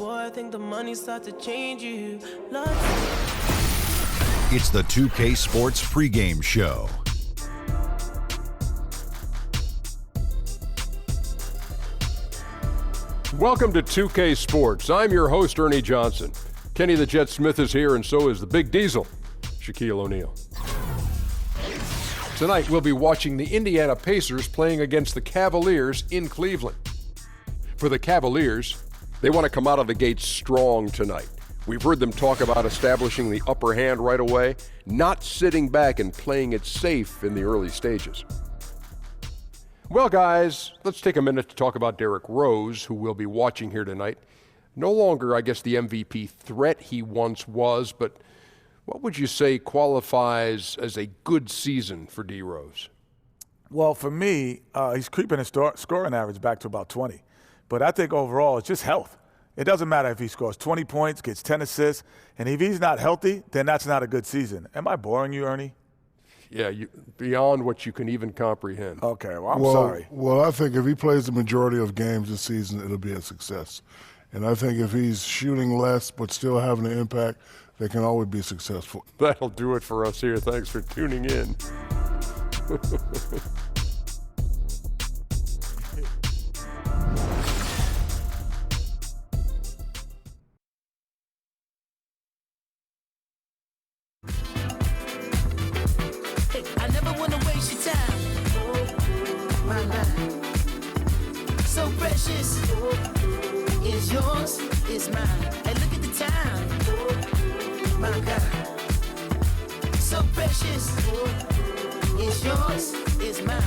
boy, I think the money starts to change you. It's the 2K Sports pregame show. Welcome to 2K Sports. I'm your host, Ernie Johnson. Kenny the Jet Smith is here, and so is the Big Diesel, Shaquille O'Neal. Tonight, we'll be watching the Indiana Pacers playing against the Cavaliers in Cleveland. For the Cavaliers, they want to come out of the gates strong tonight. We've heard them talk about establishing the upper hand right away, not sitting back and playing it safe in the early stages. Well, guys, let's take a minute to talk about Derrick Rose, who we'll be watching here tonight. No longer, I guess, the MVP threat he once was, but what would you say qualifies as a good season for D. Rose? Well, for me, he's creeping his scoring average back to about 20. But I think overall it's just health. It doesn't matter if he scores 20 points, gets 10 assists, and if he's not healthy, then that's not a good season. Am I boring you, Ernie? Yeah, beyond what you can even comprehend. Okay, well, I'm sorry. Well, I think if he plays the majority of games this season, it'll be a success. And I think if he's shooting less but still having an impact, they can always be successful. That'll do it for us here. Thanks for tuning in. I never want to waste your time. My life, so precious. It's yours, it's mine. Hey, look at the time. My God, so precious. It's yours, it's mine.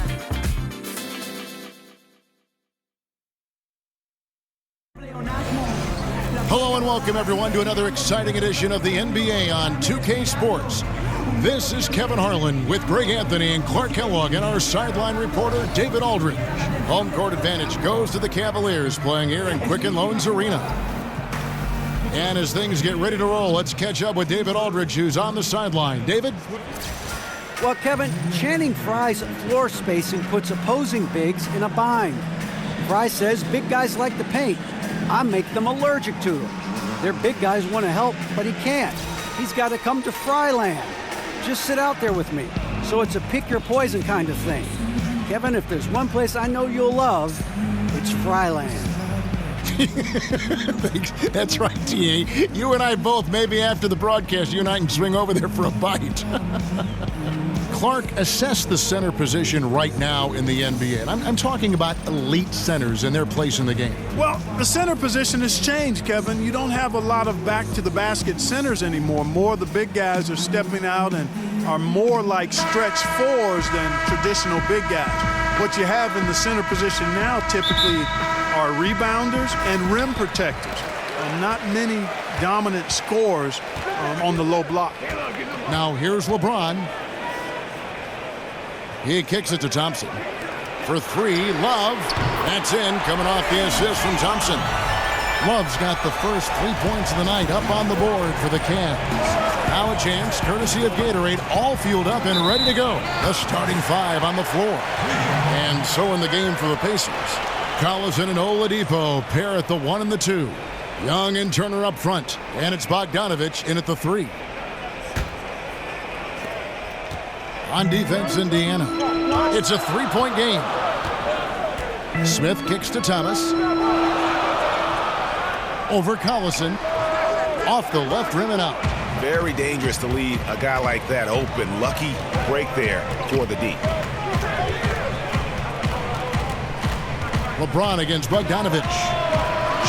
Hello and welcome everyone to another exciting edition of the NBA on 2K Sports. This is Kevin Harlan with Greg Anthony and Clark Kellogg and our sideline reporter David Aldridge. Home court advantage goes to the Cavaliers playing here in Quicken Loans Arena. And as things get ready to roll, let's catch up with David Aldridge, who's on the sideline. David? Well, Kevin, Channing Frye's floor spacing puts opposing bigs in a bind. Frye says big guys like to paint. I make them allergic to it. Their big guys want to help, but he can't. He's got to come to Fryland. Just sit out there with me. So it's a pick your poison kind of thing. Kevin, if there's one place I know you'll love, it's Fryland. That's right, T.A. You and I both, maybe after the broadcast, you and I can swing over there for a bite. Clark, assess the center position right now in the NBA. And I'm talking about elite centers and their place in the game. Well, the center position has changed, Kevin. You don't have a lot of back-to-the-basket centers anymore. More of the big guys are stepping out and are more like stretch fours than traditional big guys. What you have in the center position now typically are rebounders and rim protectors. Not many dominant scorers on the low block. Now here's LeBron. He kicks it to Thompson. For three, Love. That's in, coming off the assist from Thompson. Love's got the first 3 points of the night up on the board for the Cavs. Now a chance, courtesy of Gatorade, all fueled up and ready to go. The starting five on the floor. And so in the game for the Pacers. Collison and Oladipo pair at the 1 and the 2. Young and Turner up front. And it's Bogdanovich in at the 3. On defense, Indiana. It's a three-point game. Smith kicks to Thomas. Over Collison. Off the left rim and out. Very dangerous to leave a guy like that open. Lucky break there for the D. LeBron against Bogdanovich.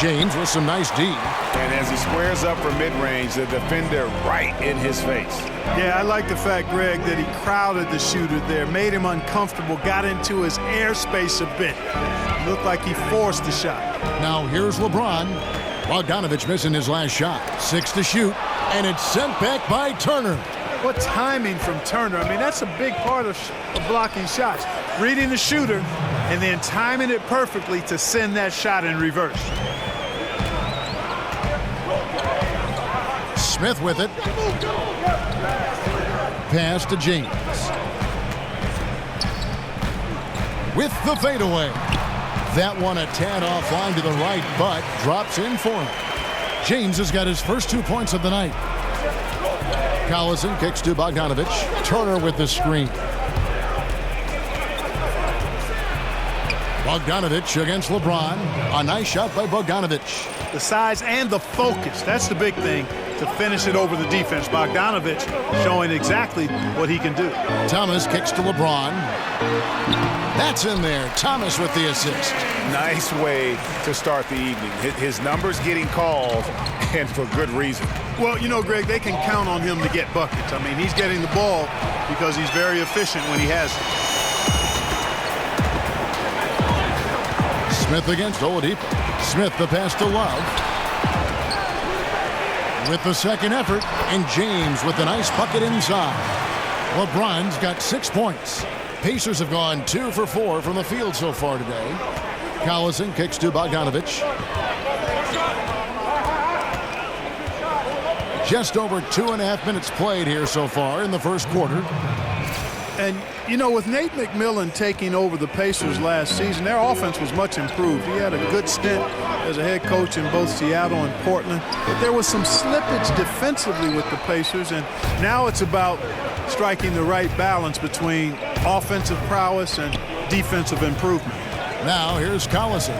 James with some nice D. And as he squares up for mid-range, the defender right in his face. Yeah, I like the fact, Greg, that he crowded the shooter there, made him uncomfortable, got into his airspace a bit. Looked like he forced the shot. Now here's LeBron. Bogdanovich missing his last shot. 6 to shoot, and it's sent back by Turner. What timing from Turner. I mean, that's a big part of blocking shots. Reading the shooter and then timing it perfectly to send that shot in reverse. Smith with it. Pass to James. With the fadeaway. That one a tad offline to the right, but drops in for him. James has got his first 2 points of the night. Collison kicks to Bogdanovich. Turner with the screen. Bogdanovich against LeBron. A nice shot by Bogdanovich. The size and the focus, that's the big thing to finish it over the defense. Bogdanovich showing exactly what he can do. Thomas kicks to LeBron. That's in there. Thomas with the assist. Nice way to start the evening. His numbers getting called, and for good reason. Well, you know, Greg, they can count on him to get buckets. I mean, he's getting the ball because he's very efficient when he has it. Smith against Oladipo. Smith the pass to Love. With the second effort, and James with a nice bucket inside. LeBron's got 6 points. Pacers have gone 2 for 4 from the field so far today. Collison kicks to Bogdanovich. Just over 2.5 minutes played here so far in the first quarter. And, you know, with Nate McMillan taking over the Pacers last season, their offense was much improved. He had a good stint as a head coach in both Seattle and Portland. But there was some slippage defensively with the Pacers, and now it's about striking the right balance between offensive prowess and defensive improvement. Now here's Collison.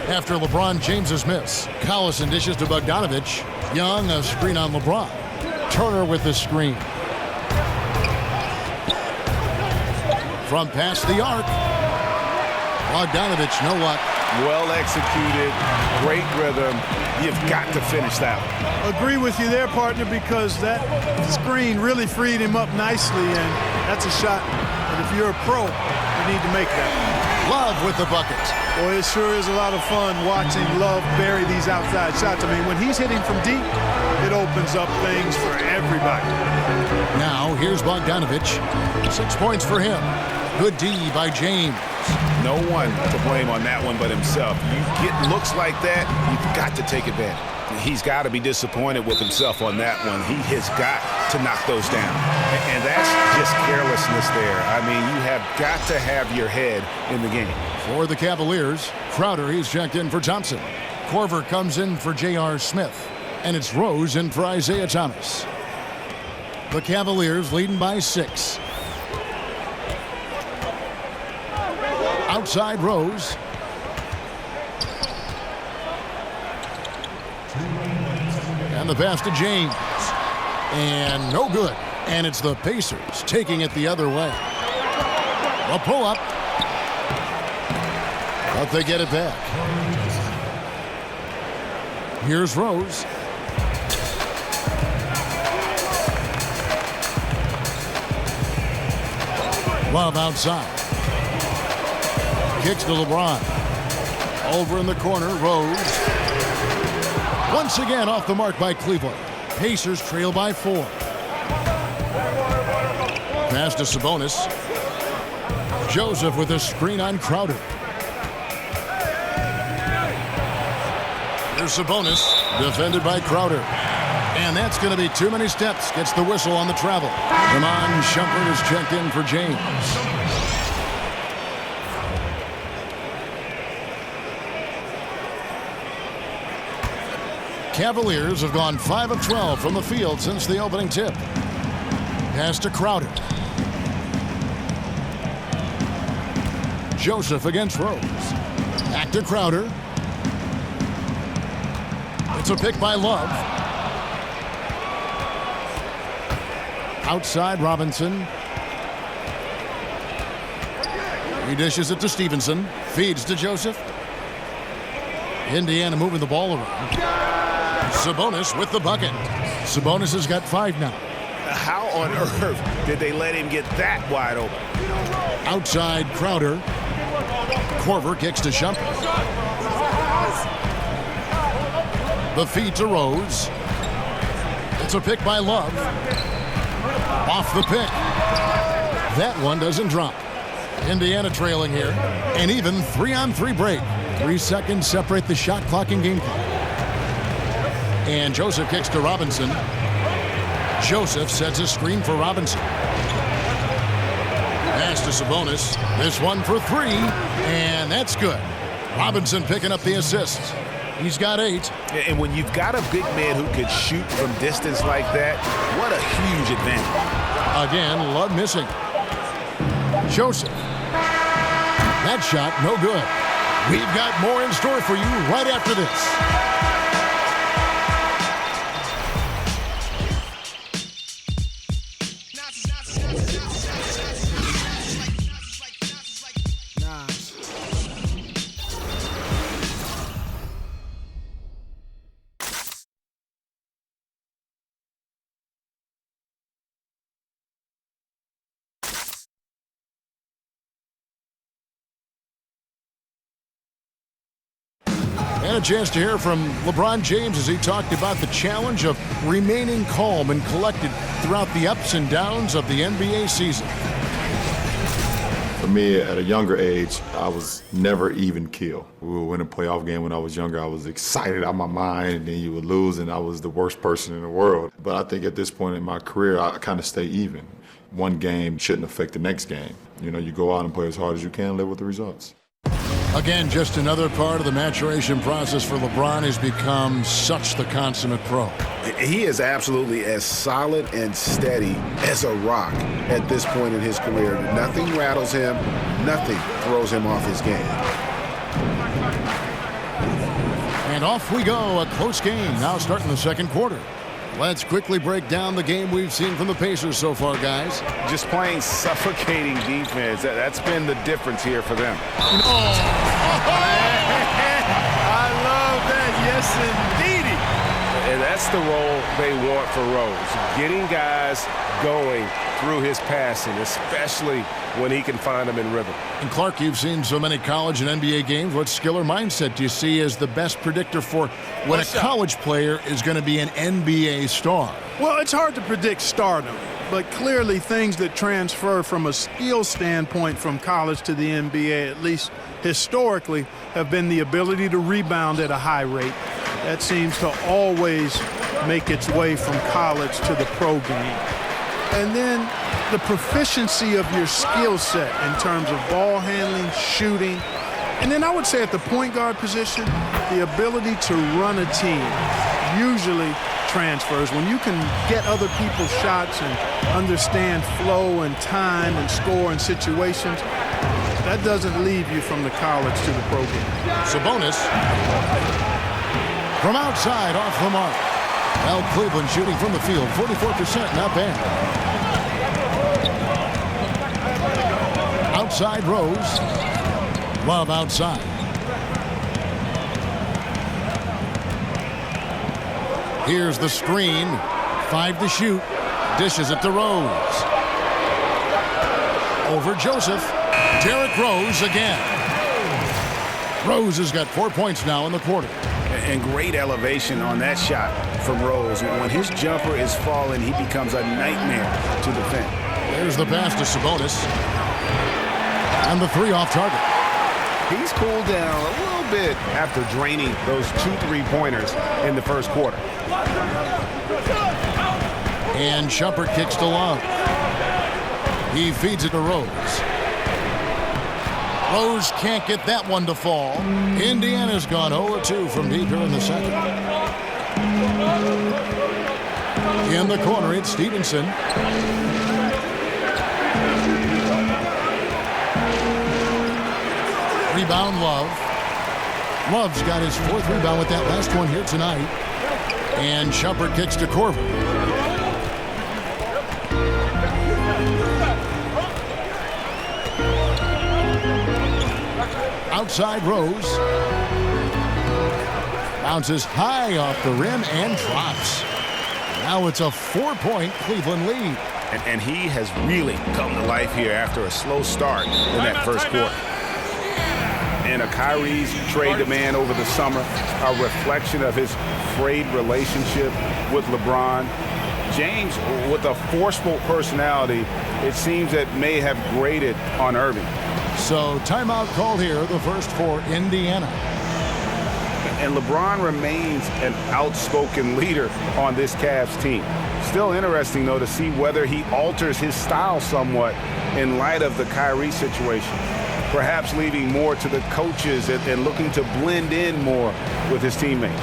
After LeBron James's miss, Collison dishes to Bogdanovich. Young, a screen on LeBron. Turner with the screen. From past the arc. Bogdanovich, no luck. Well executed, great rhythm. You've got to finish that one. Agree with you there, partner, because that screen really freed him up nicely, and that's a shot. And if you're a pro, you need to make that. Love with the bucket. Boy, it sure is a lot of fun watching Love bury these outside shots. I mean, when he's hitting from deep, it opens up things for everybody. Now, here's Bogdanovich. 6 points for him. Good D by James. No one to blame on that one but himself. You get looks like that, you've got to take advantage. He's got to be disappointed with himself on that one. He has got to knock those down. And that's just carelessness there. I mean, you have got to have your head in the game. For the Cavaliers, Crowder, he's checked in for Thompson. Korver comes in for J.R. Smith. And it's Rose in for Isaiah Thomas. The Cavaliers leading by 6. Outside Rose. And the pass to James. And no good. And it's the Pacers taking it the other way. A pull-up. But they get it back. Here's Rose. Love outside. Kicks to LeBron. Over in the corner, Rose. Once again off the mark by Cleveland. Pacers trail by 4. Pass to Sabonis. Joseph with a screen on Crowder. Here's Sabonis, defended by Crowder. And that's going to be too many steps. Gets the whistle on the travel. Ramon Shumpert is checked in for James. Cavaliers have gone 5 of 12 from the field since the opening tip. Pass to Crowder. Joseph against Rose. Back to Crowder. It's a pick by Love. Outside Robinson. He dishes it to Stevenson. Feeds to Joseph. Indiana moving the ball around. Sabonis with the bucket. Sabonis has got 5 now. How on earth did they let him get that wide open? Outside Crowder. Korver kicks to Shumpert. The feed to Rose. It's a pick by Love. Off the pick. That one doesn't drop. Indiana trailing here. An even 3-on-3 break. 3 seconds separate the shot clock and game clock. And Joseph kicks to Robinson. Joseph sets a screen for Robinson. Pass to Sabonis. This one for 3. And that's good. Robinson picking up the assist. He's got 8. And when you've got a big man who could shoot from distance like that, what a huge advantage. Again, Love missing. Joseph. That shot, no good. We've got more in store for you right after this. And a chance to hear from LeBron James as he talked about the challenge of remaining calm and collected throughout the ups and downs of the NBA season. For me, at a younger age, I was never even keel. We would win a playoff game when I was younger. I was excited out of my mind, and then you would lose, and I was the worst person in the world. But I think at this point in my career, I kind of stay even. One game shouldn't affect the next game. You know, you go out and play as hard as you can, live with the results. Again, just another part of the maturation process for LeBron. Has become such the consummate pro. He is absolutely as solid and steady as a rock at this point in his career. Nothing rattles him. Nothing throws him off his game. And off we go. A close game now starting the second quarter. Let's quickly break down the game we've seen from the Pacers so far, guys. Just playing suffocating defense. That's been the difference here for them. I love that. Yes, indeedy. And that's the role they want for Rose. Getting guys going through his passing, especially when he can find them in rhythm. And Clark, you've seen so many college and NBA games. What skill or mindset do you see as the best predictor for when a college player is going to be an NBA star? Well, it's hard to predict stardom, but clearly things that transfer from a skill standpoint from college to the NBA, at least historically, have been the ability to rebound at a high rate. That seems to always make its way from college to the pro game. And then the proficiency of your skill set in terms of ball handling, shooting. And then I would say at the point guard position, the ability to run a team usually transfers. When you can get other people's shots and understand flow and time and score and situations, that doesn't leave you from the college to the pro game. Sabonis from outside off the mark. Now Cleveland shooting from the field, 44%, not bad. Outside Rose. Love outside. Here's the screen. 5 to shoot. Dishes it to Rose. Over Joseph. Derrick Rose again. Rose has got 4 points now in the quarter. And great elevation on that shot from Rose. When his jumper is falling, he becomes a nightmare to defend. There's the pass to Sabonis. And the 3 off target. He's cooled down a little bit after draining those 2 3-pointers in the first quarter. And Shumpert kicks to Love. He feeds it to Rose. Rose can't get that one to fall. Indiana's gone 0-2 from deep here in the second. In the corner, it's Stevenson. Rebound, Love. Love's got his 4th rebound with that last one here tonight. And Shumpert kicks to Corbin. Outside Rose. Bounces high off the rim and drops. Now it's a 4-point Cleveland lead. And he has really come to life here after a slow start in that first quarter. And a Kyrie's trade demand over the summer, a reflection of his frayed relationship with LeBron. James, with a forceful personality, it seems that may have grated on Irving. So timeout called here, the first for Indiana. And LeBron remains an outspoken leader on this Cavs team. Still interesting, though, to see whether he alters his style somewhat in light of the Kyrie situation. perhaps leaving more to the coaches and looking to blend in more with his teammates.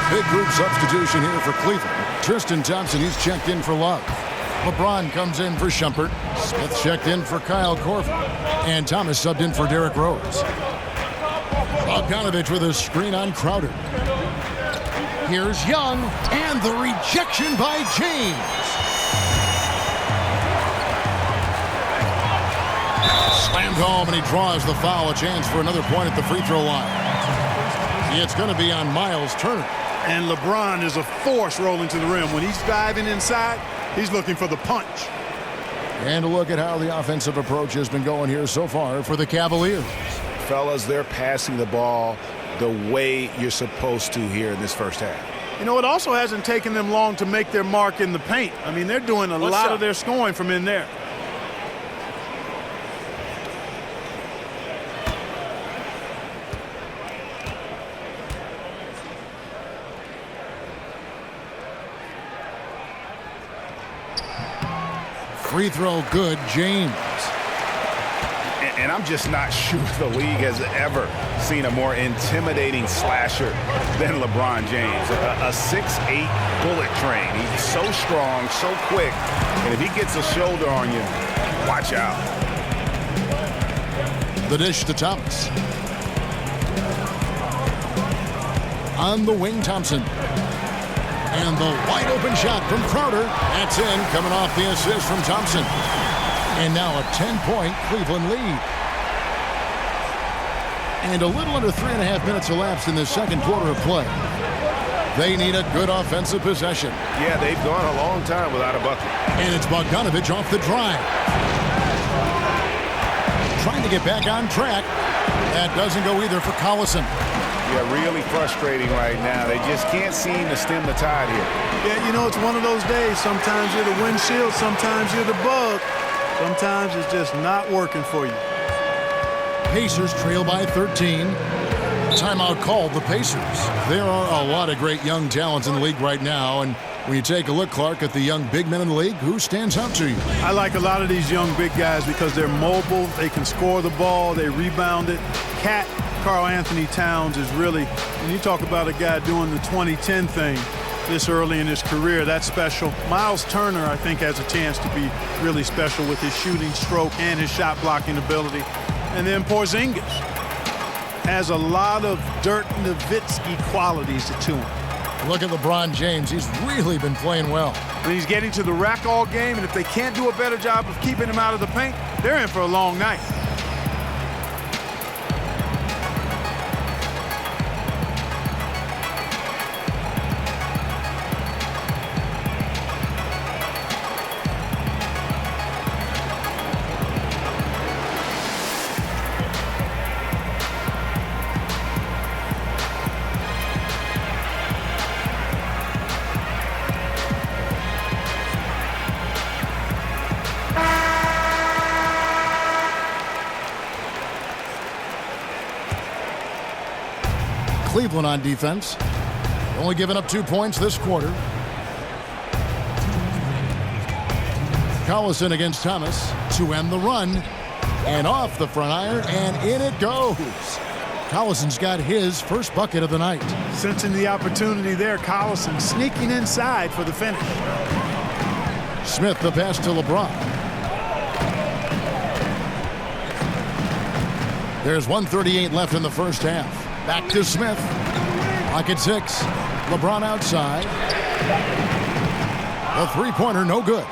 Big group substitution here for Cleveland. Tristan Thompson, he's checked in for Love. LeBron comes in for Shumpert. Smith checked in for Kyle Korver. And Thomas subbed in for Derrick Rose. Bogdanovich with a screen on Crowder. Here's Young, and the rejection by James. Slammed home, and he draws the foul. A chance for another point at the free throw line. It's going to be on Miles Turner. And LeBron is a force rolling to the rim. When he's diving inside, he's looking for the punch. And a look at how the offensive approach has been going here so far for the Cavaliers. Fellas, they're passing the ball the way you're supposed to here in this first half. You know, it also hasn't taken them long to make their mark in the paint. I mean, they're doing a lot of their scoring from in there. Free throw good, James. And I'm just not sure the league has ever seen a more intimidating slasher than LeBron James. A 6'8" bullet train. He's so strong, so quick. And if he gets a shoulder on you, watch out. The dish to Thomas. On the wing, Thompson. And the wide open shot from Crowder. That's in, coming off the assist from Thompson. And now a 10-point Cleveland lead. And a little under 3.5 minutes elapsed in the second quarter of play. They need a good offensive possession. Yeah, they've gone a long time without a bucket. And it's Bogdanovich off the drive. Trying to get back on track. That doesn't go either for Collison. Yeah, really frustrating right now. They just can't seem to stem the tide here. Yeah, you know, it's one of those days. Sometimes you're the windshield, sometimes you're the bug. Sometimes it's just not working for you. Pacers trail by 13. Timeout called the Pacers. There are a lot of great young talents in the league right now, and when you take a look, Clark, at the young big men in the league, who stands out to you? I like a lot of these young big guys because they're mobile, they can score the ball, they rebound it. Karl Anthony Towns is really, when you talk about a guy doing the 2010 thing this early in his career, that's special. Miles Turner, I think, has a chance to be really special with his shooting stroke and his shot blocking ability. And then Porzingis has a lot of Dirk Nowitzki qualities to him. Look at LeBron James. He's really been playing well. And he's getting to the rack all game, and if they can't do a better job of keeping him out of the paint, they're in for a long night. Cleveland on defense. Only giving up 2 points this quarter. Collison against Thomas to end the run. And off the front iron, and in it goes. Collison's got his first bucket of the night. Sensing the opportunity there, Collison sneaking inside for the finish. Smith the pass to LeBron. There's 1:38 left in the first half. Back to Smith. Clock at 6. LeBron outside. The three-pointer no good.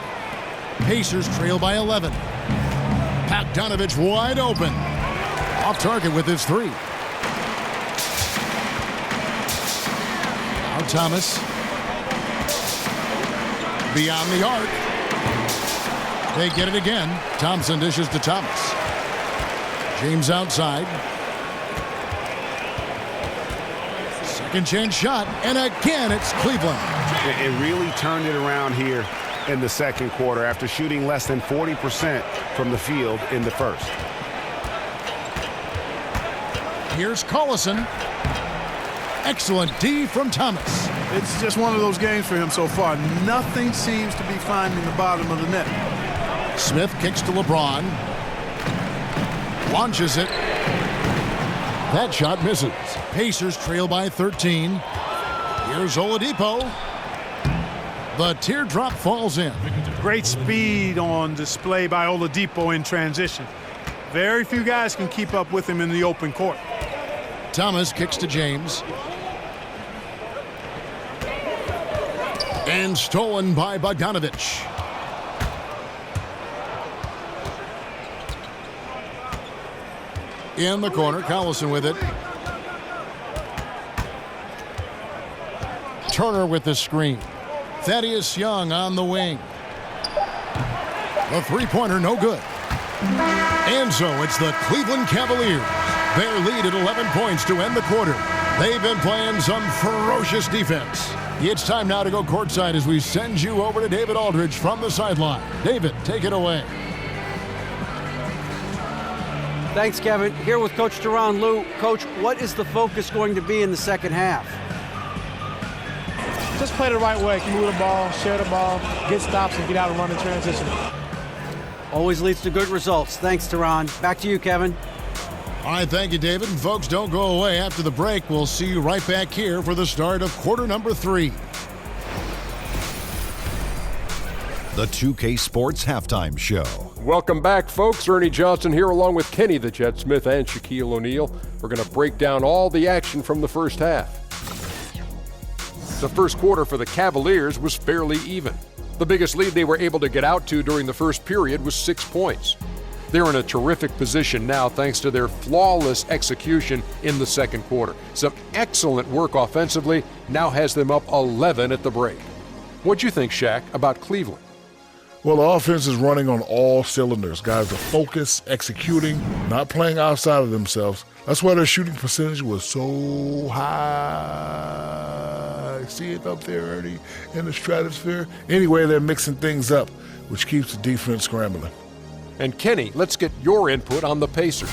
Pacers trail by 11. Bogdanovich wide open. Off target with his three. Now Thomas. Beyond the arc. They get it again. Thompson dishes to Thomas. James outside. Second chance shot, and again it's Cleveland. It really turned it around here in the second quarter after shooting less than 40% from the field in the first. Here's Collison. Excellent D from Thomas. It's just one of those games for him so far. Nothing seems to be finding the bottom of the net. Smith kicks to LeBron. Launches it. That shot misses. Pacers trail by 13. Here's Oladipo. The teardrop falls in. Great speed on display by Oladipo in transition. Very few guys can keep up with him in the open court. Thomas kicks to James. And stolen by Bogdanovich. In the corner, Collison with it. Turner with the screen. Thaddeus Young on the wing. The three-pointer no good. And so it's the Cleveland Cavaliers. Their lead at 11 points to end the quarter. They've been playing some ferocious defense. It's time now to go courtside as we send you over to David Aldridge from the sideline. David, take it away. Thanks, Kevin. Here with Coach Teron Lue. Coach, what is the focus going to be in the second half? Just play the right way. Move the ball, share the ball, get stops, and get out and run in transition. Always leads to good results. Thanks, Teron. Back to you, Kevin. All right, thank you, David. And folks, don't go away. After the break, we'll see you right back here for the start of quarter number 3. The 2K Sports Halftime Show. Welcome back, folks. Ernie Johnson here along with Kenny the Jet Smith and Shaquille O'Neal. We're going to break down all the action from the first half. The first quarter for the Cavaliers was fairly even. The biggest lead they were able to get out to during the first period was 6 points. They're in a terrific position now thanks to their flawless execution in the second quarter. Some excellent work offensively now has them up 11 at the break. What'd you think, Shaq, about Cleveland? Well, the offense is running on all cylinders. Guys are focused, executing, not playing outside of themselves. That's why their shooting percentage was so high. See it up there, Ernie, in the stratosphere? Anyway, they're mixing things up, which keeps the defense scrambling. And Kenny, let's get your input on the Pacers.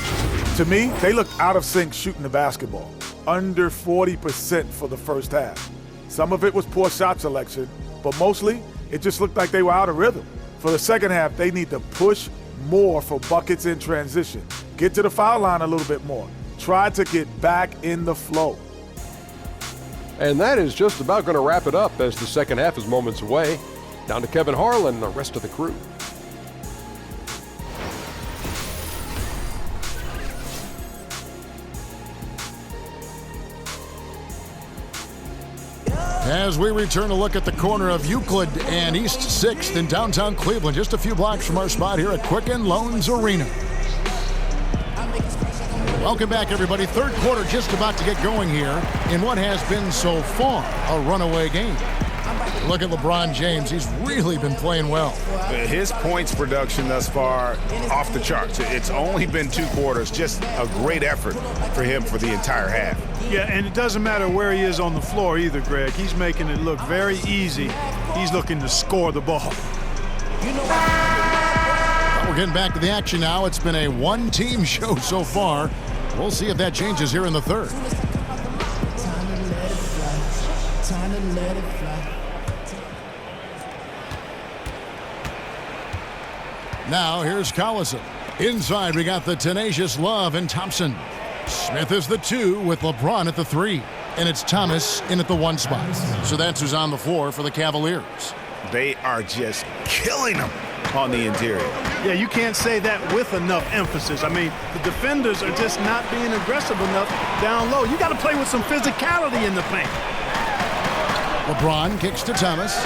To me, they looked out of sync shooting the basketball. Under 40% for the first half. Some of it was poor shot selection, but mostly it just looked like they were out of rhythm. For the second half, they need to push more for buckets in transition. Get to the foul line a little bit more. Try to get back in the flow. And that is just about going to wrap it up as the second half is moments away. Down to Kevin Harlan and the rest of the crew. As we return to look at the corner of Euclid and East 6th in downtown Cleveland, just a few blocks from our spot here at Quicken Loans Arena. Welcome back, everybody. Third quarter just about to get going here in what has been so far a runaway game. Look at LeBron James. He's really been playing well. His points production thus far off the charts. It's only been 2 quarters. Just a great effort for him for the entire half. Yeah, and it doesn't matter where he is on the floor either, Greg. He's making it look very easy. He's looking to score the ball. We're getting back to the action now. It's been a one-team show so far. We'll see if that changes here in the third. Now here's Collison. Inside we got the tenacious Love and Thompson. Smith is the 2 with LeBron at the 3. And it's Thomas in at the 1 spot. So that's who's on the floor for the Cavaliers. They are just killing them on the interior. Yeah, you can't say that with enough emphasis. I mean, the defenders are just not being aggressive enough down low. You got to play with some physicality in the paint. LeBron kicks to Thomas.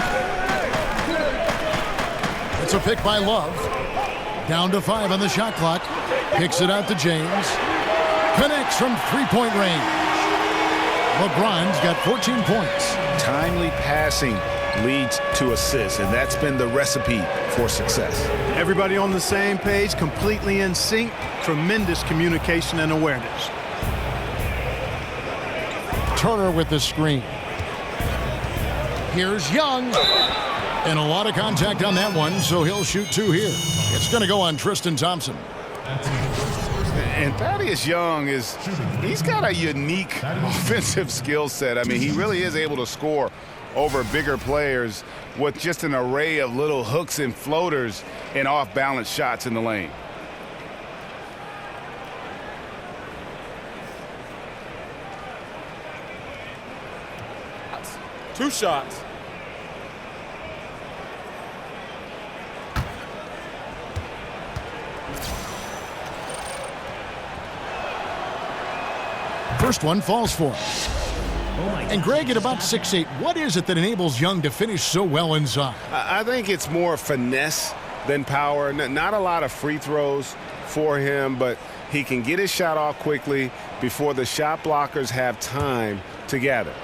It's a pick by Love. Down to 5 on the shot clock. Kicks it out to James. Connects from three-point range. LeBron's got 14 points. Timely passing leads to assists, and that's been the recipe for success. Everybody on the same page, completely in sync, tremendous communication and awareness. Turner with the screen. Here's Young. And a lot of contact on that one, so he'll shoot 2 here. It's going to go on Tristan Thompson. And Thaddeus Young he's got a unique offensive skill set. I mean, he really is able to score over bigger players with just an array of little hooks and floaters and off-balance shots in the lane. Two shots. First one falls for him. And Greg, at about 6'8", what is it that enables Young to finish so well inside? I think it's more finesse than power. Not a lot of free throws for him, but he can get his shot off quickly before the shot blockers have time to gather.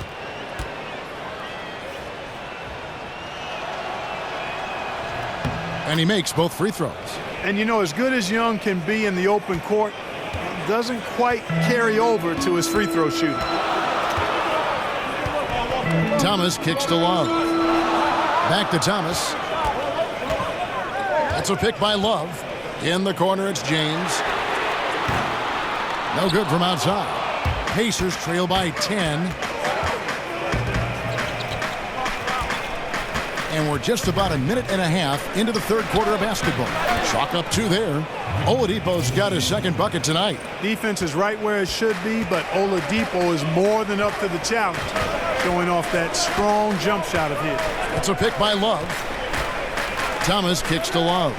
And he makes both free throws. And you know, as good as Young can be in the open court, it doesn't quite carry over to his free throw shooting. Thomas kicks to Love. Back to Thomas. That's a pick by Love. In the corner, it's James. No good from outside. Pacers trail by 10. And we're just about a minute and a half into the third quarter of basketball. Chalk up 2 there. Oladipo's got his second bucket tonight. Defense is right where it should be, but Oladipo is more than up to the challenge, going off that strong jump shot of his. That's a pick by Love. Thomas kicks to Love.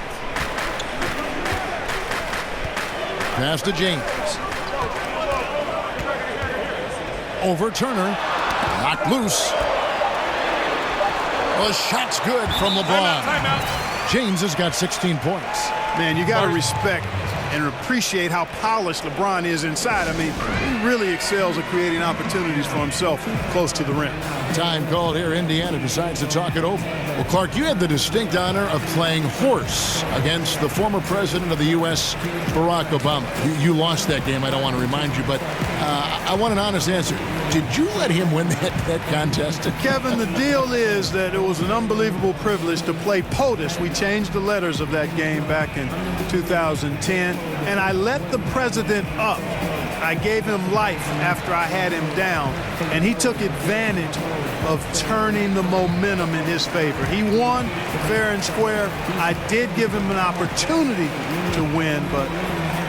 Pass to James. Over Turner. Knocked loose. The shot's good from LeBron. James has got 16 points. Man, you got to respect and appreciate how polished LeBron is inside. I mean, he really excels at creating opportunities for himself close to the rim. Time called here. Indiana decides to talk it over. Well, Clark, you had the distinct honor of playing horse against the former president of the U.S., Barack Obama. You lost that game, I don't want to remind you, but I want an honest answer. Did you let him win that contest? Kevin, the deal is that it was an unbelievable privilege to play POTUS. We changed the letters of that game back in 2010, and I let the president up. I gave him life after I had him down, and he took advantage of turning the momentum in his favor. He won fair and square. I did give him an opportunity to win, but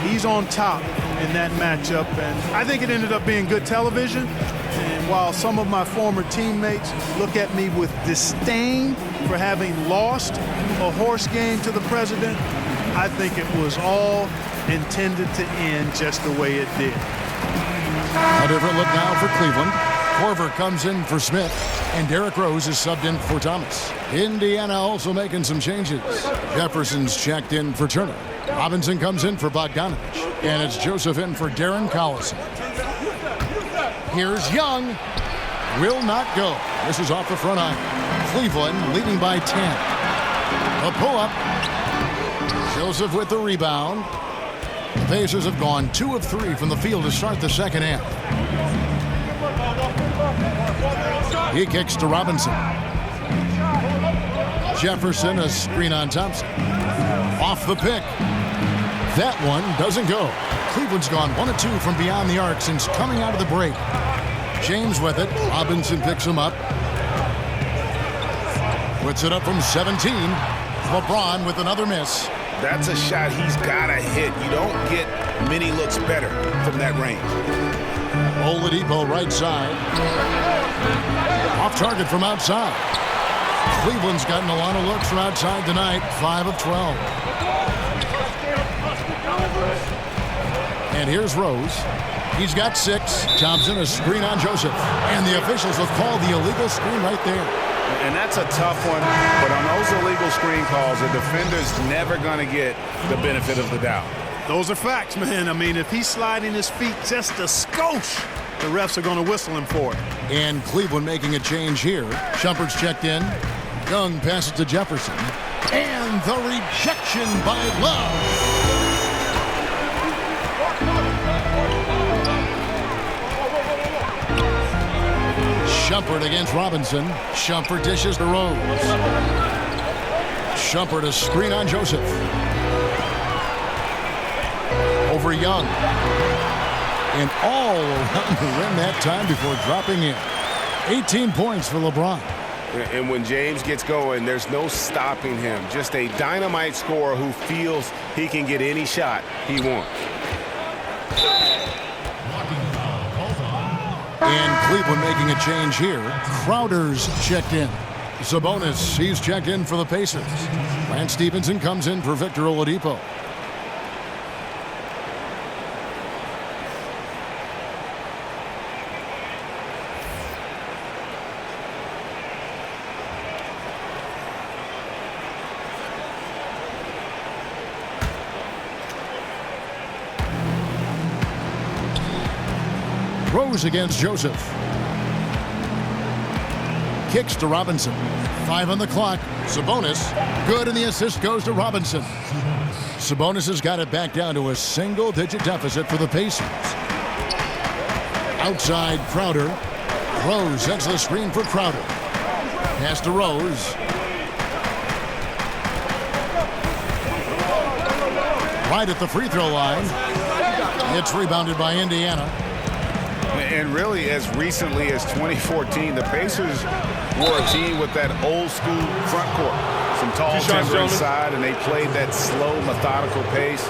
he's on top in that matchup, and I think it ended up being good television. And while some of my former teammates look at me with disdain for having lost a horse game to the president, I think it was all intended to end just the way it did. A different look now for Cleveland. Korver comes in for Smith, and Derrick Rose is subbed in for Thomas. Indiana also making some changes. Jefferson's checked in for Turner. Robinson comes in for Bogdanovich, and it's Joseph in for Darren Collison. Here's Young. Will not go. This is off the front iron. Cleveland leading by 10. A pull-up. Joseph with the rebound. The Pacers have gone 2 of 3 from the field to start the second half. He kicks to Robinson. Jefferson, a screen on Thompson. Off the pick. That one doesn't go. Cleveland's gone 1 of 2 from beyond the arc since coming out of the break. James with it. Robinson picks him up. Puts it up from 17. LeBron with another miss. That's a shot he's got to hit. You don't get many looks better from that range. Oladipo right side. Off target from outside. Cleveland's gotten a lot of looks from outside tonight. 5 of 12. And here's Rose. He's got 6. Thompson, a screen on Joseph. And the officials have called the illegal screen right there. And that's a tough one, but on those illegal screen calls, the defender's never going to get the benefit of the doubt. Those are facts, man. I mean, if he's sliding his feet just a skosh, the refs are going to whistle him for it. And Cleveland making a change here. Shumpert's checked in. Young passes to Jefferson. And the rejection by Love. Shumpert against Robinson. Shumpert dishes to Rose. Shumpert a screen on Joseph. Over Young. And all around the rim that time before dropping in. 18 points for LeBron. And when James gets going, there's no stopping him. Just a dynamite scorer who feels he can get any shot he wants. And Cleveland making a change here. Crowder's checked in. Sabonis, he's checked in for the Pacers. Lance Stevenson comes in for Victor Oladipo. Rose against Joseph. Kicks to Robinson. 5 on the clock. Sabonis. Good, and the assist goes to Robinson. Sabonis has got it back down to a single-digit deficit for the Pacers. Outside, Crowder. Rose sets the screen for Crowder. Pass to Rose. Right at the free throw line. It's rebounded by Indiana. And really, as recently as 2014, the Pacers were a team with that old school front court. Some tall timber inside, and they played that slow, methodical pace.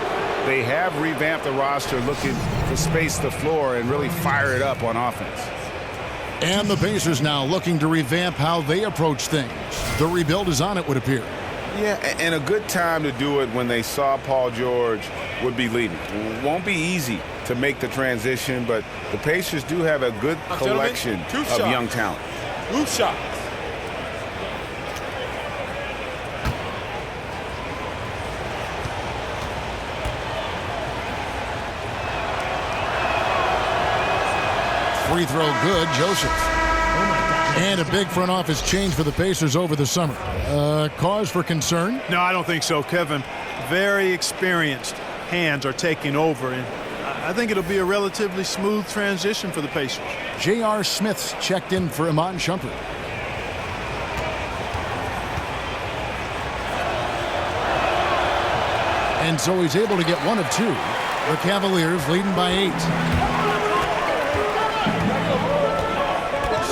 They have revamped the roster, looking to space the floor and really fire it up on offense. And the Pacers now looking to revamp how they approach things. The rebuild is on, it would appear. Yeah, and a good time to do it when they saw Paul George would be leading. It won't be easy to make the transition, but the Pacers do have a good collection of young talent. Roof shot. Free throw good, Joseph. And a big front office change for the Pacers over the summer. Cause for concern? No, I don't think so, Kevin. Very experienced hands are taking over, and I think it'll be a relatively smooth transition for the Pacers. J.R. Smith's checked in for Iman Shumpert. And so he's able to get one of two. The Cavaliers leading by 8.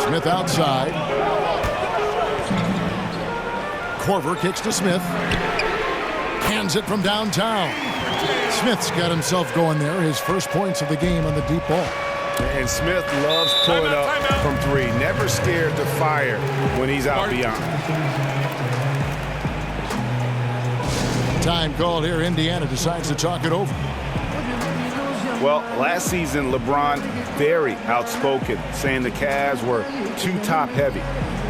Smith outside. Korver kicks to Smith. Hands it from downtown. Smith's got himself going there. His first points of the game on the deep ball. And Smith loves pulling up from 3. Never scared to fire when he's out beyond. Time called here. Indiana decides to talk it over. Well, last season, LeBron very outspoken, saying the Cavs were too top-heavy.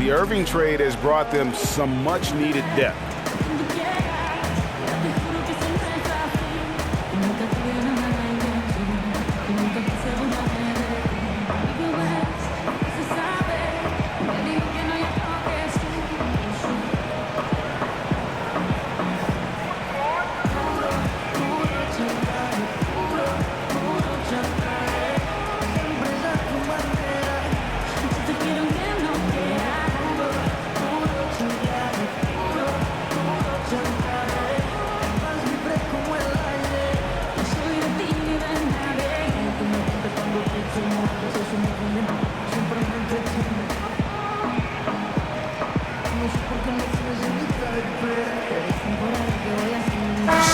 The Irving trade has brought them some much-needed depth.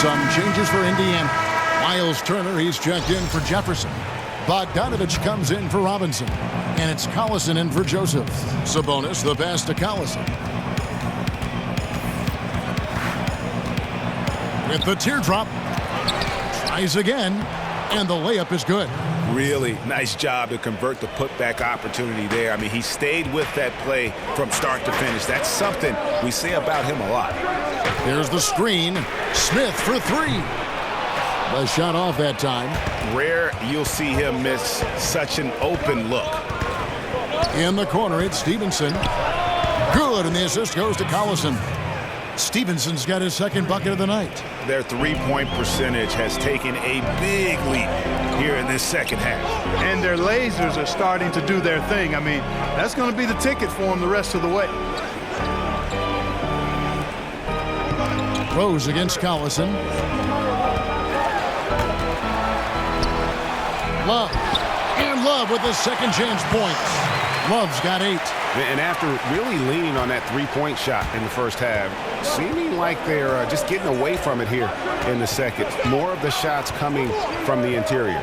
Some changes for Indiana. Miles Turner, he's checked in for Jefferson. Bogdanovich comes in for Robinson. And it's Collison in for Joseph. Sabonis, the pass to Collison. With the teardrop. Tries again. And the layup is good. Really nice job to convert the putback opportunity there. I mean, he stayed with that play from start to finish. That's something we say about him a lot. There's the screen. Smith for 3. The shot off that time. Rare you'll see him miss such an open look. In the corner, it's Stevenson. Good, and the assist goes to Collison. Stevenson's got his second bucket of the night. Their three-point percentage has taken a big leap here in this second half. And their lasers are starting to do their thing. I mean, that's going to be the ticket for them the rest of the way. Rose against Collison. Love. And Love with his second chance points. Love's got 8. And after really leaning on that three-point shot in the first half, seeming like they're just getting away from it here in the second. More of the shots coming from the interior.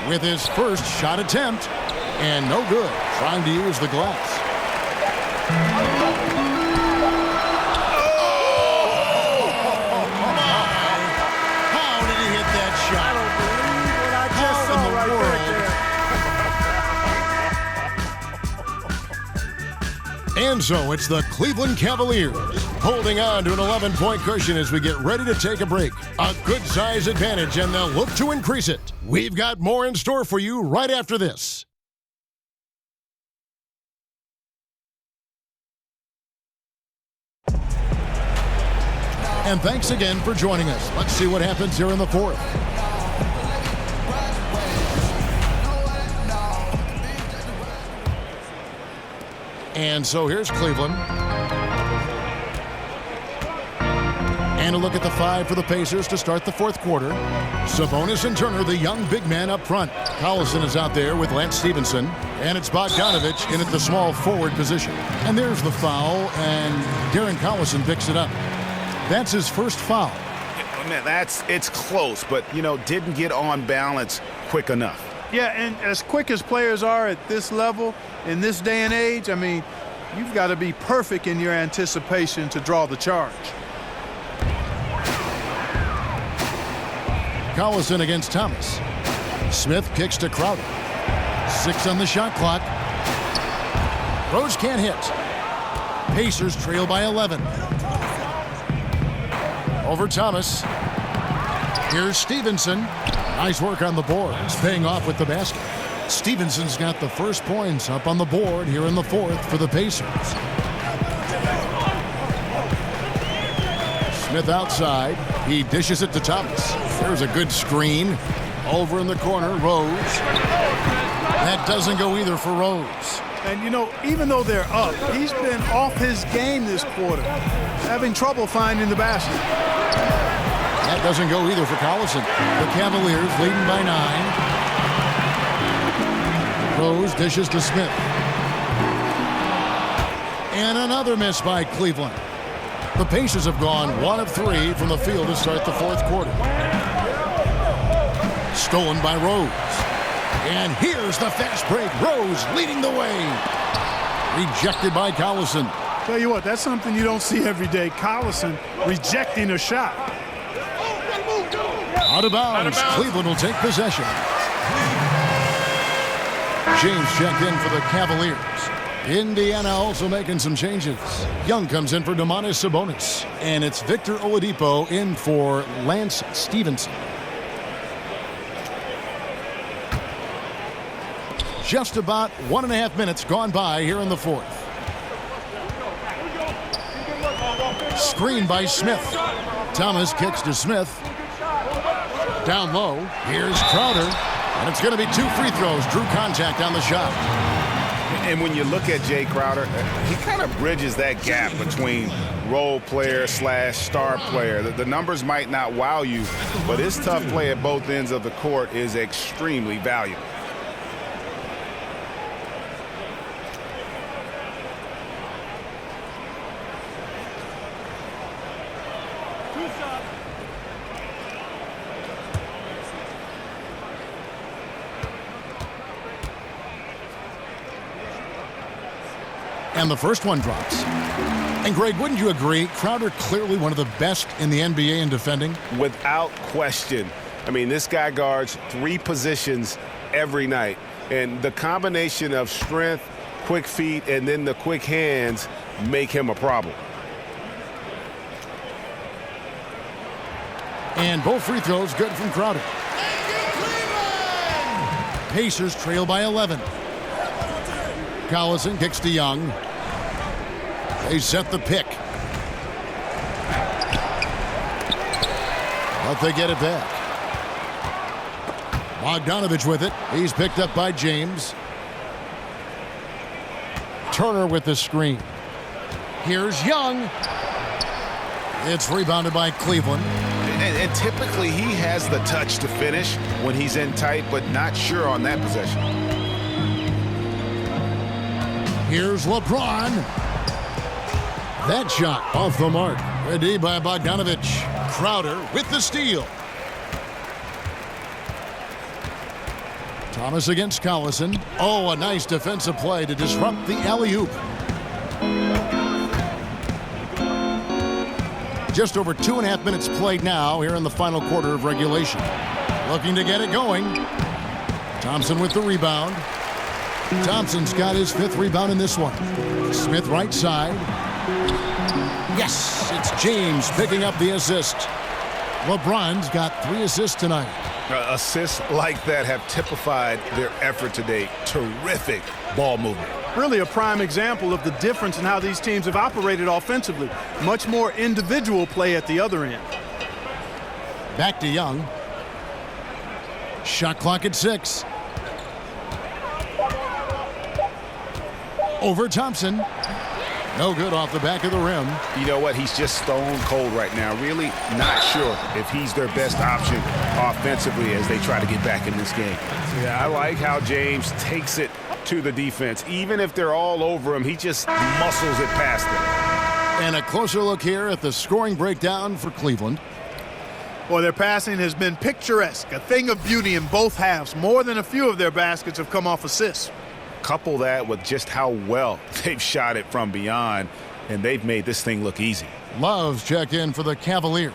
With his first shot attempt, and no good, trying to use the glass. How did he hit that shot? I don't believe what I just saw right there. And so it's the Cleveland Cavaliers holding on to an 11-point cushion as we get ready to take a break. A good size advantage, and they'll look to increase it. We've got more in store for you right after this. And thanks again for joining us. Let's see what happens here in the fourth. And so here's Cleveland. And a look at the 5 for the Pacers to start the fourth quarter. Sabonis and Turner, the young big man up front. Collison is out there with Lance Stevenson. And it's Bogdanovich in at the small forward position. And there's the foul, and Darren Collison picks it up. That's his first foul. Man, it's close, but, didn't get on balance quick enough. Yeah, and as quick as players are at this level, in this day and age, I mean, you've got to be perfect in your anticipation to draw the charge. Collison against Thomas. Smith kicks to Crowder. 6 on the shot clock. Rose can't hit. Pacers trail by 11. Over Thomas. Here's Stevenson. Nice work on the boards, paying off with the basket. Stevenson's got the first points up on the board here in the fourth for the Pacers. Smith outside. He dishes it to Thomas. There's a good screen. Over in the corner, Rose. That doesn't go either for Rose. And, even though they're up, he's been off his game this quarter, having trouble finding the basket. That doesn't go either for Collison. The Cavaliers leading by 9. Rose dishes to Smith. And another miss by Cleveland. The Pacers have gone 1 of 3 from the field to start the fourth quarter. Stolen by Rose. And here's the fast break. Rose leading the way. Rejected by Collison. Tell you what, that's something you don't see every day. Collison rejecting a shot. Out of bounds. Cleveland will take possession. James checked in for the Cavaliers. Indiana also making some changes. Young comes in for Domantas Sabonis. And it's Victor Oladipo in for Lance Stevenson. Just about 1.5 minutes gone by here in the fourth. Screen by Smith. Thomas kicks to Smith. Down low. Here's Crowder. And it's going to be 2 free throws. Drew contact on the shot. And when you look at Jay Crowder, he kind of bridges that gap between role player / star player. The numbers might not wow you, but his tough play at both ends of the court is extremely valuable. And the first one drops. And Greg, wouldn't you agree, Crowder clearly one of the best in the NBA in defending? Without question. I mean, this guy guards 3 positions every night. And the combination of strength, quick feet, and then the quick hands make him a problem. And both free throws good from Crowder. Pacers trail by 11. Collison kicks to Young. They set the pick. But they get it back. Bogdanovich with it. He's picked up by James. Turner with the screen. Here's Young. It's rebounded by Cleveland. And typically he has the touch to finish when he's in tight, but not sure on that possession. Here's LeBron. That shot off the mark. Ready by Bogdanovich. Crowder with the steal. Thomas against Collison. Oh, a nice defensive play to disrupt the alley-oop. Just over 2.5 minutes played now here in the final quarter of regulation. Looking to get it going. Thompson with the rebound. Thompson's got his 5th rebound in this one. Smith right side. Yes, it's James picking up the assist. LeBron's got 3 assists tonight. Assists like that have typified their effort today. Terrific ball movement. Really a prime example of the difference in how these teams have operated offensively. Much more individual play at the other end. Back to Young. Shot clock at 6. Over Thompson. No good off the back of the rim. You know what? He's just stone cold right now. Really not sure if he's their best option offensively as they try to get back in this game. Yeah, I like how James takes it to the defense. Even if they're all over him, he just muscles it past them. And a closer look here at the scoring breakdown for Cleveland. Well, their passing has been picturesque, a thing of beauty in both halves. More than a few of their baskets have come off assists. Couple that with just how well they've shot it from beyond, and they've made this thing look easy. Love's check in for the Cavaliers.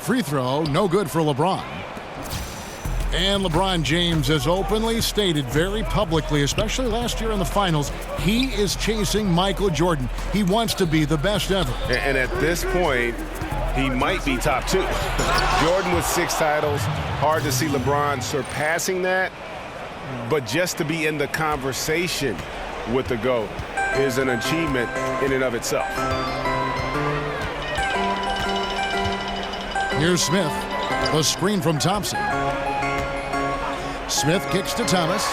Free throw, no good for LeBron. And LeBron James has openly stated very publicly, especially last year in the finals, he is chasing Michael Jordan. He wants to be the best ever. And at this point, he might be top 2. Jordan with 6 titles. Hard to see LeBron surpassing that. But just to be in the conversation with the GOAT is an achievement in and of itself. Here's Smith. The screen from Thompson. Smith kicks to Thomas.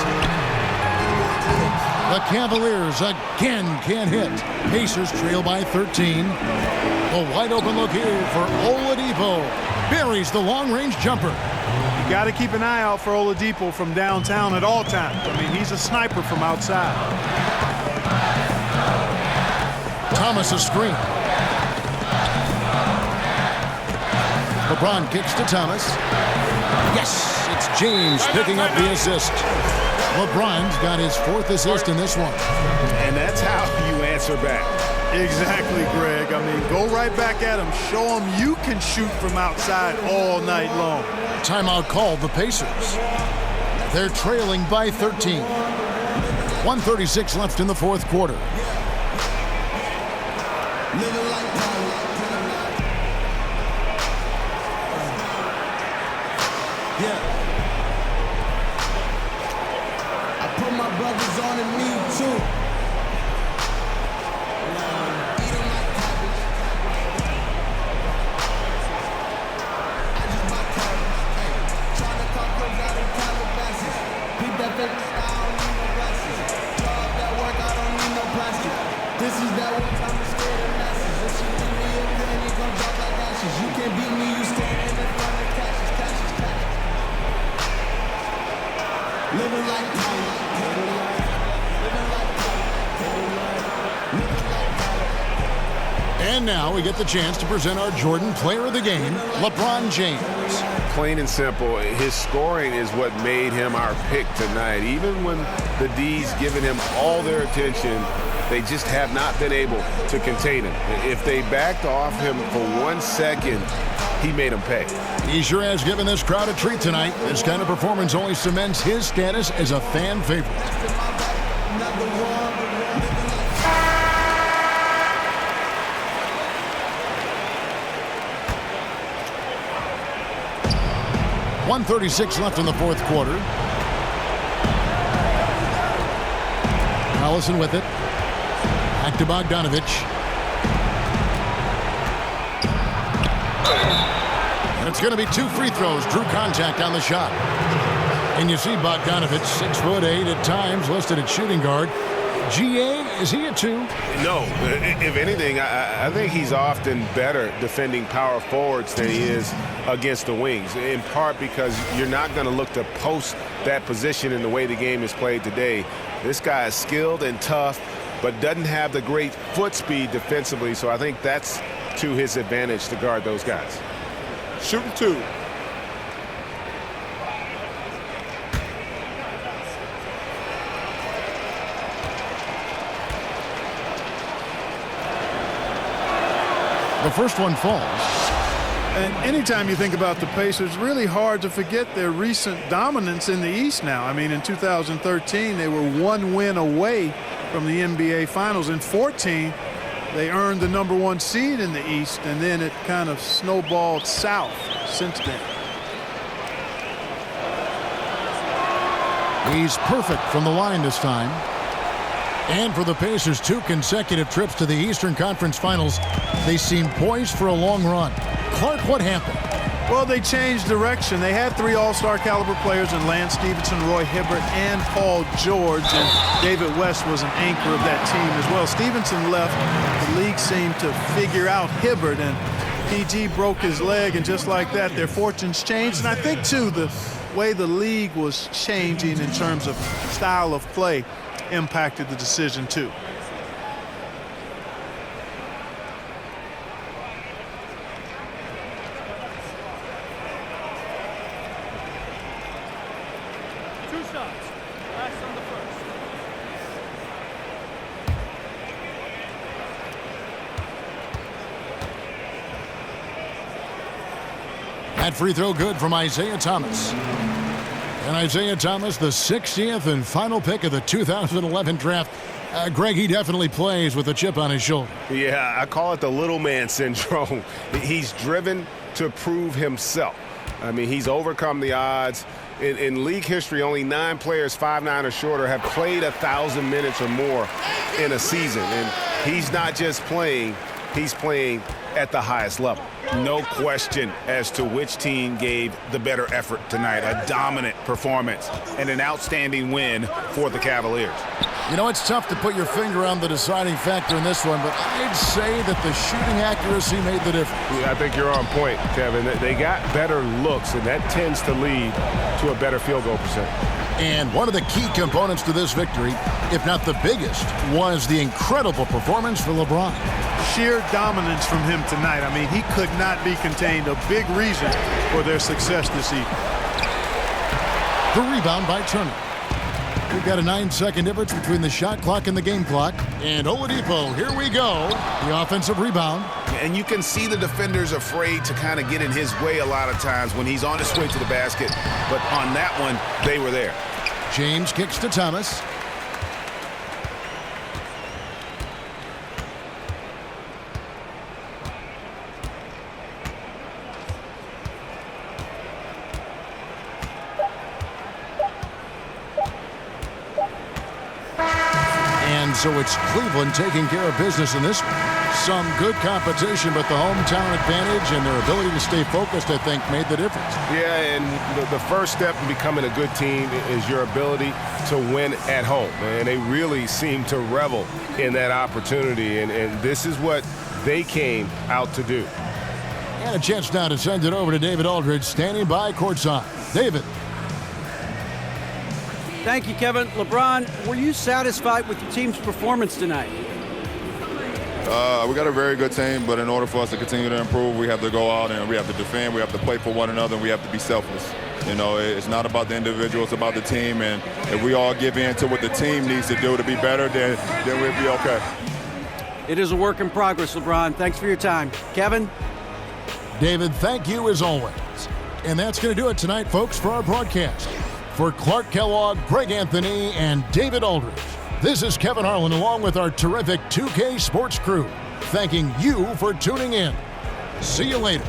The Cavaliers again can't hit. Pacers trail by 13. A wide open look here for Oladipo. Buries the long-range jumper. You got to keep an eye out for Oladipo from downtown at all times. I mean, he's a sniper from outside. Thomas a screen. LeBron kicks to Thomas. Yes! It's James picking up the assist. LeBron's got his 4th assist in this one. And that's how you answer back. Exactly, Greg. I mean, go right back at him. Show him you can shoot from outside all night long. Timeout called the Pacers. They're trailing by 13. 1:36 left in the 4th quarter. And now we get the chance to present our Jordan Player of the Game, LeBron James. Plain and simple, his scoring is what made him our pick tonight. Even when the D's given him all their attention, they just have not been able to contain him. If they backed off him for 1 second, he made them pay. He sure has given this crowd a treat tonight. This kind of performance only cements his status as a fan favorite. 1:36 left in the fourth quarter. Allison with it. Back to Bogdanovich. And it's going to be 2 free throws. Drew contact on the shot. And you see Bogdanovich, 6'8" at times, listed at shooting guard. GA, is he a 2? No. If anything, I think he's often better defending power forwards than he is against the wings, in part because you're not going to look to post that position in the way the game is played today. This guy is skilled and tough, but doesn't have the great foot speed defensively, so I think that's to his advantage to guard those guys. Shooting 2. The first one falls. And anytime you think about the Pacers, really hard to forget their recent dominance in the East now. I mean, in 2013, they were 1 win away from the NBA Finals. In 14, they earned the #1 seed in the East, and then it kind of snowballed south since then. He's perfect from the line this time. And for the Pacers, 2 consecutive trips to the Eastern Conference Finals, they seem poised for a long run. Clark, what happened? Well, they changed direction. They had 3 all-star caliber players in Lance Stevenson, Roy Hibbert, and Paul George, and David West was an anchor of that team as well. Stevenson left. The league seemed to figure out Hibbert, and PG broke his leg, and just like that, their fortunes changed. And I think, too, the way the league was changing in terms of style of play impacted the decision, too. That free throw good from Isaiah Thomas. And Isaiah Thomas, the 60th and final pick of the 2011 draft. Greg, he definitely plays with a chip on his shoulder. Yeah, I call it the little man syndrome. He's driven to prove himself. I mean, he's overcome the odds. In league history, only 9 players 5'9" or shorter have played 1,000 minutes or more in a season. And he's not just playing, he's playing at the highest level. No question as to which team gave the better effort tonight. A dominant performance and an outstanding win for the Cavaliers. You know, it's tough to put your finger on the deciding factor in this one, but I'd say that the shooting accuracy made the difference. Yeah, I think you're on point, Kevin. They got better looks, and that tends to lead to a better field goal percentage. And one of the key components to this victory, if not the biggest, was the incredible performance for LeBron. Sheer dominance from him tonight. I mean, he could not be contained. A big reason for their success this evening. The rebound by Turner. We've got a 9-second difference between the shot clock and the game clock. And Oladipo, here we go. The offensive rebound. And you can see the defenders afraid to kind of get in his way a lot of times when he's on his way to the basket. But on that one, they were there. James kicks to Thomas. So it's Cleveland taking care of business in this one. Some good competition, but the hometown advantage and their ability to stay focused, I think, made the difference. Yeah, and the first step in becoming a good team is your ability to win at home. And they really seem to revel in that opportunity, and this is what they came out to do. And a chance now to send it over to David Aldridge, standing by courtside. David. Thank you, Kevin. LeBron, were you satisfied with the team's performance tonight? We got a very good team, but in order for us to continue to improve, we have to go out and we have to defend, we have to play for one another, and we have to be selfless. You know, it's not about the individual, it's about the team, and if we all give in to what the team needs to do to be better, then we'll be okay. It is a work in progress, LeBron. Thanks for your time. Kevin? David, thank you as always. And that's going to do it tonight, folks, for our broadcast. For Clark Kellogg, Greg Anthony, and David Aldridge, this is Kevin Harlan along with our terrific 2K Sports crew, thanking you for tuning in. See you later.